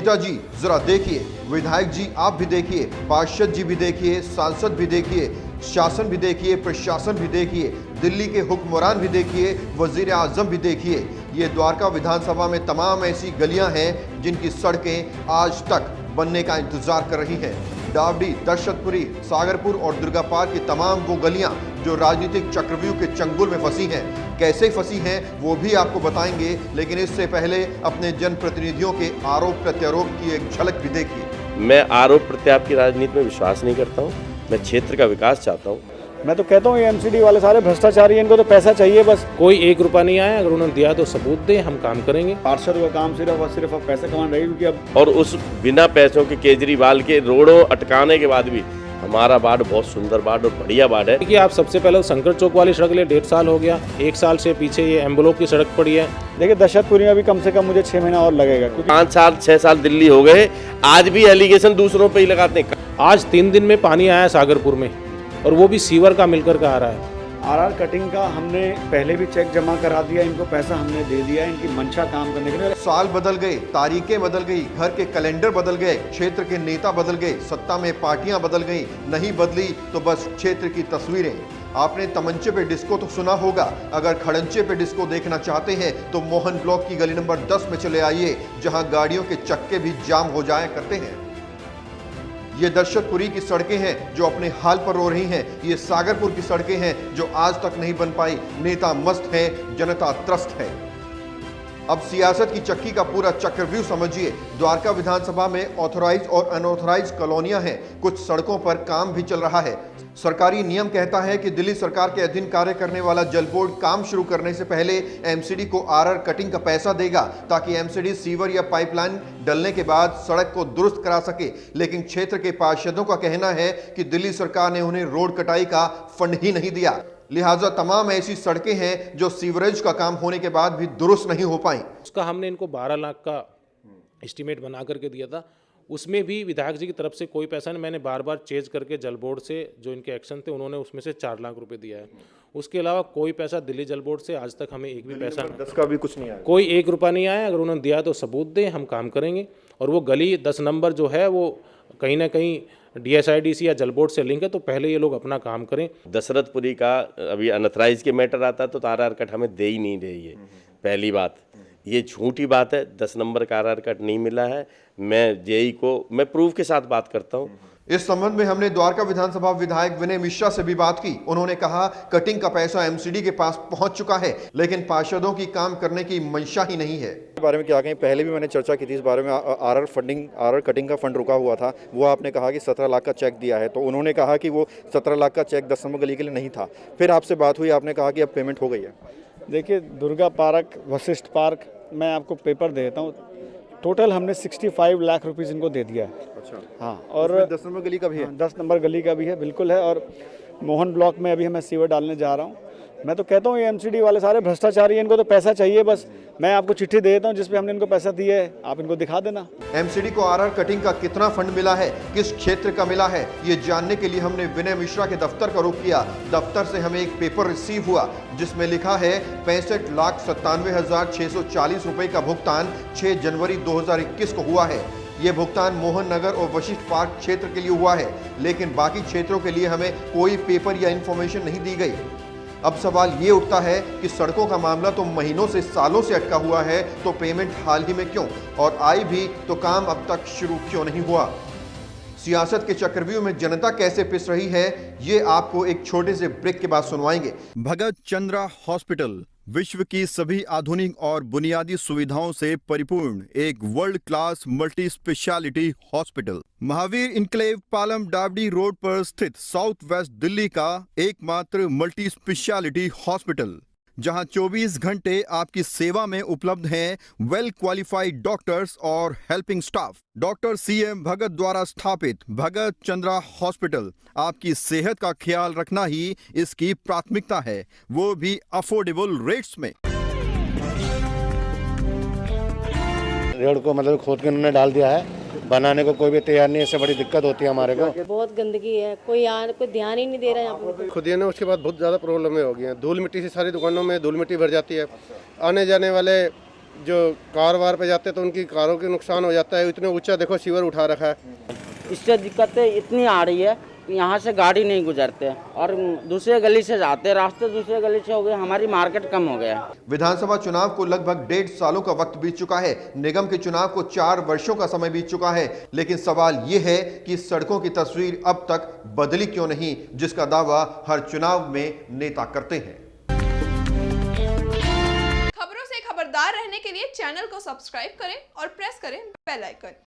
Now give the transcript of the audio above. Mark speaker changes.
Speaker 1: बेटा जी जरा देखिए, विधायक जी आप भी देखिए, पार्षद जी भी देखिए, सांसद भी देखिए, शासन भी देखिए, प्रशासन भी देखिए, दिल्ली के हुक्मरान भी देखिए, वजीर आजम भी देखिए। ये द्वारका विधानसभा में तमाम ऐसी गलियां हैं जिनकी सड़कें आज तक बनने का इंतजार कर रही हैं। डावडी, दशरथपुरी, सागरपुर और दुर्गापार की तमाम वो गलियां जो राजनीतिक चक्रव्यूह के चंगुल में फंसी हैं, कैसे फंसी हैं वो भी आपको बताएंगे, लेकिन इससे पहले अपने जनप्रतिनिधियों के आरोप प्रत्यारोप की एक झलक भी देखिए।
Speaker 2: मैं आरोप प्रत्यारोप की राजनीति में विश्वास नहीं करता हूँ। मैं क्षेत्र का विकास चाहता हूँ।
Speaker 3: मैं तो कहता हूँ ये एमसीडी वाले सारे भ्रष्टाचारी हैं, इनको तो पैसा चाहिए बस।
Speaker 4: कोई 1 रुपया नहीं आया, अगर उन्होंने दिया तो सबूत दें, हम काम करेंगे।
Speaker 3: पार्षद का काम सिर्फ और सिर्फ अब पैसे कमाना रही, क्योंकि अब
Speaker 2: और उस बिना पैसों के केजरीवाल के रोडों अटकाने के बाद भी हमारा वार्ड बहुत सुंदर वार्ड और बढ़िया वार्ड है।
Speaker 4: देखिए, आप सबसे पहले शंकर चौक वाली सड़क ले 1.5 साल हो गया, 1 साल से पीछे ये एम्बुलों की सड़क पड़ी है।
Speaker 3: देखिए दशरथपुरी में भी कम से कम मुझे 6 महीना और लगेगा, क्योंकि
Speaker 2: 5 साल 6 साल दिल्ली हो गए, आज भी एलिगेशन दूसरों पे ही लगाते हैं।
Speaker 4: आज 3 दिन में पानी आया सागरपुर में, और वो भी सीवर का मिलकर के आ रहा है।
Speaker 3: आरआर कटिंग का हमने पहले भी चेक जमा करा दिया, इनको पैसा हमने दे दिया, इनकी मंशा काम करने के लिए।
Speaker 1: साल बदल गए, तारीखें बदल गई, घर के कैलेंडर बदल गए, क्षेत्र के नेता बदल गए, सत्ता में पार्टियां बदल गई, नहीं बदली तो बस क्षेत्र की तस्वीरें। आपने तमंचे पे डिस्को तो सुना होगा, अगर खड़ंचे पे डिस्को देखना चाहते हैं तो मोहन ब्लॉक की गली नंबर 10 में चले आइए, जहां गाड़ियों के चक्के भी जाम हो जाया करते हैं। ये दशरथपुरी की सड़कें हैं जो अपने हाल पर रो रही हैं, ये सागरपुर की सड़कें हैं जो आज तक नहीं बन पाई। नेता मस्त है, जनता त्रस्त है। अब सियासत की चक्की का पूरा चक्रव्यूह समझिए। द्वारका विधानसभा में ऑथोराइज और अनऑथोराइज कॉलोनियां हैं, कुछ सड़कों पर काम भी चल रहा है। सरकारी नियम कहता है कि दिल्ली सरकार के अधीन कार्य करने वाला जल बोर्ड काम शुरू करने से पहले एमसीडी को आरआर कटिंग का पैसा देगा, ताकि एमसीडी सीवर या पाइपलाइन डलने के बाद सड़क को दुरुस्त करा सके। लेकिन क्षेत्र के पार्षदों का कहना है कि दिल्ली सरकार ने उन्हें रोड कटाई का फंड ही नहीं दिया, लिहाजा तमाम ऐसी सड़कें हैं जो सीवरेज का काम होने के बाद भी दुरुस्त नहीं हो पाई।
Speaker 4: उसका हमने इनको 12 लाख का एस्टीमेट बना करके दिया था, उसमें भी विधायक जी की तरफ से कोई पैसा नहीं। मैंने बार बार चेज करके जल बोर्ड से जो इनके एक्शन थे, उन्होंने उसमें से 4 लाख रुपए दिया है। उसके अलावा कोई पैसा दिल्ली जल बोर्ड से आज तक हमें एक भी पैसा
Speaker 3: 10 का भी कुछ नहीं आया,
Speaker 4: कोई 1 रुपया नहीं आया। अगर उन्होंने दिया तो सबूत दें, हम काम करेंगे। और वो गली 10 नंबर जो है वो कहीं ना कहीं DSIDC या जल बोर्ड से लिंक है, तो पहले ये लोग अपना काम करें।
Speaker 2: दशरथपुरी का अभी अनऑथराइज के मैटर आता तो आरआर कट हमें दे ही नहीं रही है। पहली बात ये झूठी बात है, 10 नंबर का आरआर कट नहीं मिला है। मैं जेई को मैं प्रूफ के साथ बात करता हूँ।
Speaker 1: इस संबंध में हमने द्वारका विधानसभा विधायक विनय मिश्रा से भी बात की। उन्होंने कहा कटिंग का पैसा एमसीडी के पास पहुंच चुका है, लेकिन पार्षदों की काम करने की मंशा ही नहीं है।
Speaker 5: इस बारे में क्या कहें, पहले भी मैंने चर्चा की थी इस बारे में। आरआर कटिंग का फंड रुका हुआ था, वो आपने कहा कि 17 लाख का चेक दिया है, तो उन्होंने कहा कि वो 17 लाख का चेक 10 नंबर गली के लिए नहीं था। फिर आपसे बात हुई, आपने कहा कि अब पेमेंट हो गई है।
Speaker 3: देखिए दुर्गा पार्क, वशिष्ठ पार्क, मैं आपको पेपर दे देता हूँ, टोटल हमने 65 लाख रुपीज़ इनको दे दिया है।
Speaker 5: अच्छा,
Speaker 3: हाँ, और
Speaker 5: 10 नंबर गली का भी है।
Speaker 3: 10 नंबर गली का भी है, बिल्कुल है। और मोहन ब्लॉक में अभी मैं सीवर डालने जा रहा हूँ। मैं तो कहता हूँ ये एमसीडी वाले सारे भ्रष्टाचारी हैं, इनको तो पैसा चाहिए बस। मैं आपको चिट्ठी दे देता हूँ जिसपे हमने इनको पैसा दिया है, आप इनको दिखा देना।
Speaker 1: एमसीडी को आरआर कटिंग का कितना फंड मिला है, किस क्षेत्र का मिला है, ये जानने के लिए हमने विनय मिश्रा के दफ्तर का रुख किया। दफ्तर से हमें एक पेपर रिसीव हुआ जिसमें लिखा है 65,97,640 रुपए का भुगतान 6 जनवरी 2021 को हुआ है। ये भुगतान मोहन नगर और वशिष्ठ पार्क क्षेत्र के लिए हुआ है, लेकिन बाकी क्षेत्रों के लिए हमें कोई पेपर या इंफॉर्मेशन नहीं दी गई। अब सवाल ये उठता है कि सड़कों का मामला तो महीनों से सालों से अटका हुआ है, तो पेमेंट हाल ही में क्यों, और आई भी तो काम अब तक शुरू क्यों नहीं हुआ। सियासत के चक्रव्यूह में जनता कैसे पिस रही है, ये आपको एक छोटे से ब्रेक के बाद सुनवाएंगे।
Speaker 6: भगत चंद्रा हॉस्पिटल विश्व की सभी आधुनिक और बुनियादी सुविधाओं से परिपूर्ण एक world class multi speciality hospital, Mahavir Enclave Palam डावडी रोड पर स्थित साउथ वेस्ट दिल्ली का एकमात्र मल्टी स्पेशलिटी हॉस्पिटल, जहां 24 घंटे आपकी सेवा में उपलब्ध हैं वेल क्वालिफाइड डॉक्टर्स और हेल्पिंग स्टाफ। डॉक्टर CM भगत द्वारा स्थापित भगत चंद्रा हॉस्पिटल आपकी सेहत का ख्याल रखना ही इसकी प्राथमिकता है, वो भी अफोर्डेबल रेट्स में।
Speaker 7: रोड को मतलब खोद के उन्होंने डाल दिया है, बनाने को कोई भी तैयार नहीं है। इससे बड़ी दिक्कत होती है हमारे को।
Speaker 8: बहुत गंदगी है, कोई ध्यान ही नहीं दे रहा है यहाँ पे।
Speaker 9: खुद ही ना, उसके बाद बहुत ज़्यादा प्रॉब्लम हो गई है। धूल मिट्टी से सारी दुकानों में धूल मिट्टी भर जाती है। आने जाने वाले जो कार वार पे जाते हैं तो उनकी कारों के नुकसान हो जाता है। इतने ऊंचा देखो सीवर उठा रखा है।
Speaker 10: इससे दिक्कतें इतनी आ रही है कि यहाँ से गाड़ी नहीं गुजरते और दूसरे गली से जाते हैं, रास्ते दूसरे गली से हो गए, हमारी मार्केट कम हो गया है।
Speaker 1: विधानसभा चुनाव को लगभग 1.5 सालों का वक्त बीत चुका है। निगम के चुनाव को 4 वर्षों का समय बीत चुका है, लेकिन सवाल यह है कि सड़कों की तस्वीर अब तक बदली क्यों नहीं, जिसका दावा हर चुनाव में नेता करते हैं।
Speaker 11: खबरों से खबरदार रहने के लिए चैनल को सब्सक्राइब करें और प्रेस करें बेल आइकन।